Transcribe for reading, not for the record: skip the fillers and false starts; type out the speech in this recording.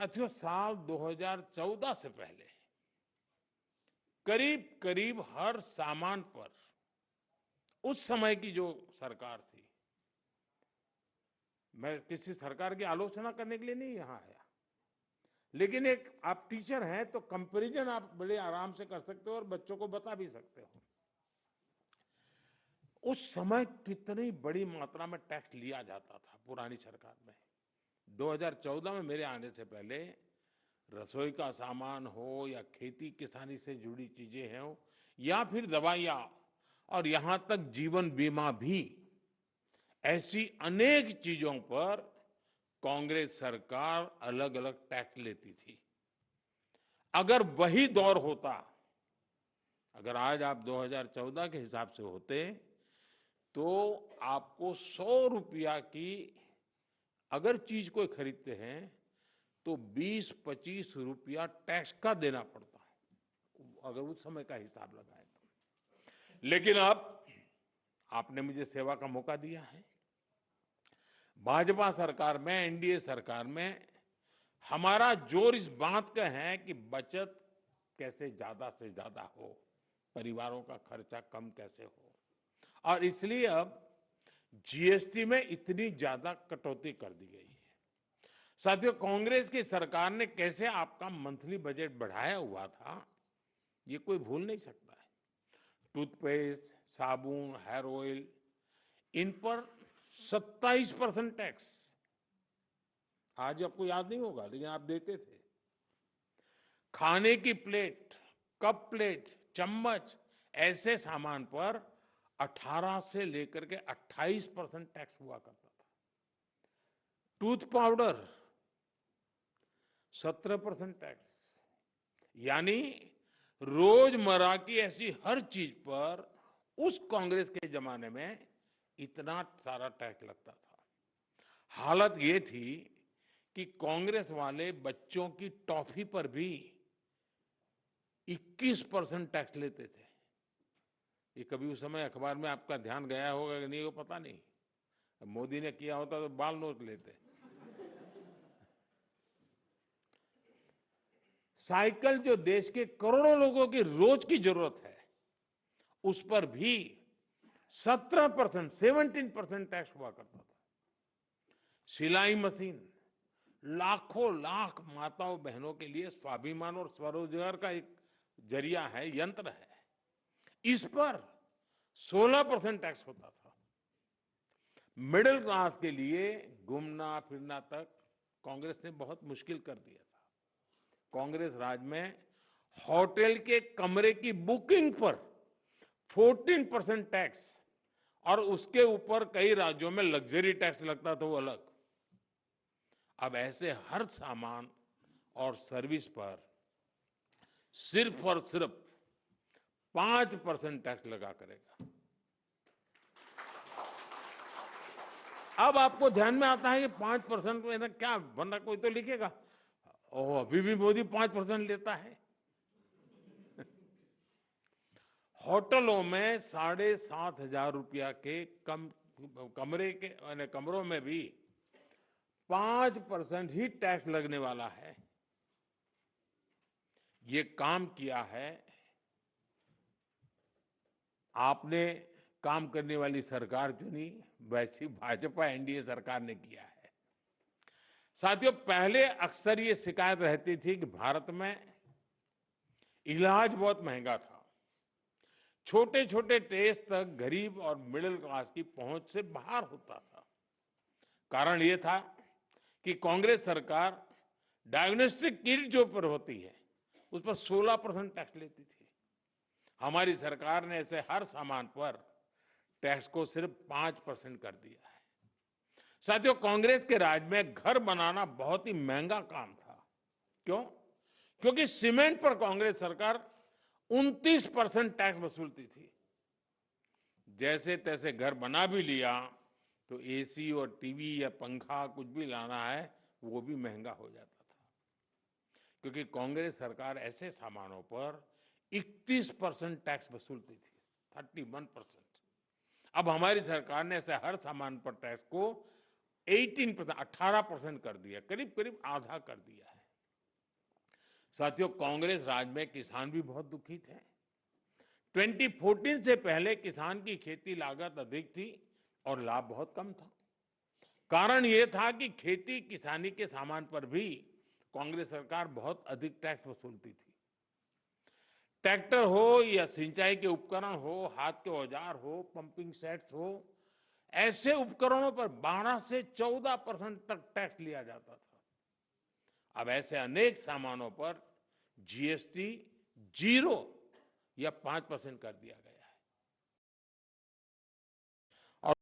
साथियों, साल 2014 से पहले करीब करीब हर सामान पर उस समय की जो सरकार थी, मैं किसी सरकार की आलोचना करने के लिए नहीं यहां आया, लेकिन एक आप टीचर हैं तो कंपैरिजन आप बड़े आराम से कर सकते हो और बच्चों को बता भी सकते हो। उस समय कितनी बड़ी मात्रा में टैक्स लिया जाता था पुरानी सरकार में। 2014 में मेरे आने से पहले रसोई का सामान हो या खेती किसानी से जुड़ी चीजें हो या फिर दवाइयां और यहां तक जीवन बीमा भी, ऐसी अनेक चीजों पर कांग्रेस सरकार अलग अलग टैक्स लेती थी। अगर वही दौर होता, अगर आज आप 2014 के हिसाब से होते तो आपको 100 रुपया की अगर चीज कोई खरीदते हैं तो 20-25 रुपया टैक्स का देना पड़ता है, अगर उस समय का हिसाब लगाए तो। लेकिन अब आपने मुझे सेवा का मौका दिया है। भाजपा सरकार में, एनडीए सरकार में हमारा जोर इस बात का है कि बचत कैसे ज्यादा से ज्यादा हो, परिवारों का खर्चा कम कैसे हो, और इसलिए अब जीएसटी में इतनी ज्यादा कटौती कर दी गई है। साथियों, कांग्रेस की सरकार ने कैसे आपका मंथली बजट बढ़ाया हुआ था, ये कोई भूल नहीं सकता है। टूथपेस्ट, साबुन, हेयर ऑयल, इन पर 27% टैक्स। आज आपको याद नहीं होगा, लेकिन आप देते थे। खाने की प्लेट, कप प्लेट, चम्मच, ऐसे सामान पर 18 से लेकर के 28% टैक्स हुआ करता था। Tooth powder 17% tax. यानी रोजमर्रा की ऐसी हर चीज पर उस कांग्रेस के जमाने में इतना सारा टैक्स लगता था। हालत ये थी कि कांग्रेस वाले बच्चों की टॉफी पर भी 21% टैक्स लेते थे। ये कभी उस समय अखबार में आपका ध्यान गया होगा कि नहीं, वो पता नहीं। मोदी ने किया होता तो बाल नोच लेते। साइकिल जो देश के करोड़ों लोगों की रोज की जरूरत है, उस पर भी 17% टैक्स हुआ करता था। सिलाई मशीन लाखों लाख माताओं बहनों के लिए स्वाभिमान और स्वरोजगार का एक जरिया है, यंत्र है। इस पर 16% टैक्स होता था। मिडिल क्लास के लिए घूमना फिरना तक कांग्रेस ने बहुत मुश्किल कर दिया था। कांग्रेस राज में होटल के कमरे की बुकिंग पर 14% टैक्स, और उसके ऊपर कई राज्यों में लग्जरी टैक्स लगता था, वो अलग। अब ऐसे हर सामान और सर्विस पर सिर्फ और सिर्फ 5% टैक्स लगा करेगा। अब आपको ध्यान में आता है कि 5% में ना क्या, वरना कोई तो लिखेगा ओह अभी भी मोदी 5% लेता है। होटलों में 7,500 रुपया के कम कमरे के कमरों में भी 5% ही टैक्स लगने वाला है। ये काम किया है, आपने काम करने वाली सरकार चुनी, वैसी भाजपा एनडीए सरकार ने किया है। साथियों, पहले अक्सर ये शिकायत रहती थी कि भारत में इलाज बहुत महंगा था। छोटे छोटे टेस्ट तक गरीब और मिडिल क्लास की पहुंच से बाहर होता था। कारण ये था कि कांग्रेस सरकार डायग्नोस्टिक किट जो पर होती है उस पर 16% टैक्स लेती थी। हमारी सरकार ने ऐसे हर सामान पर टैक्स को सिर्फ 5% कर दिया है। साथियों, कांग्रेस के राज में घर बनाना बहुत ही महंगा काम था। क्यों? क्योंकि सीमेंट पर कांग्रेस सरकार 29% टैक्स वसूलती थी। जैसे तैसे घर बना भी लिया तो एसी और टीवी या पंखा कुछ भी लाना है वो भी महंगा हो जाता था, क्योंकि कांग्रेस सरकार ऐसे सामानों पर 31% टैक्स वसूलती थी, 31%। अब हमारी सरकार ने ऐसे हर सामान पर टैक्स को 18% कर दिया, करीब करीब आधा कर दिया है। साथियों, कांग्रेस राज में किसान भी बहुत दुखी थे। 2014 से पहले किसान की खेती लागत अधिक थी और लाभ बहुत कम था। कारण ये था कि खेती किसानी के सामान पर भी कांग्रेस सरकार बहुत अधिक टैक्स वसूलती थी। ट्रैक्टर हो या सिंचाई के उपकरण हो, हाथ के औजार हो, पंपिंग सेट्स हो, ऐसे उपकरणों पर 12 से 14% तक टैक्स लिया जाता था। अब ऐसे अनेक सामानों पर जीएसटी 0 या 5% कर दिया गया है। और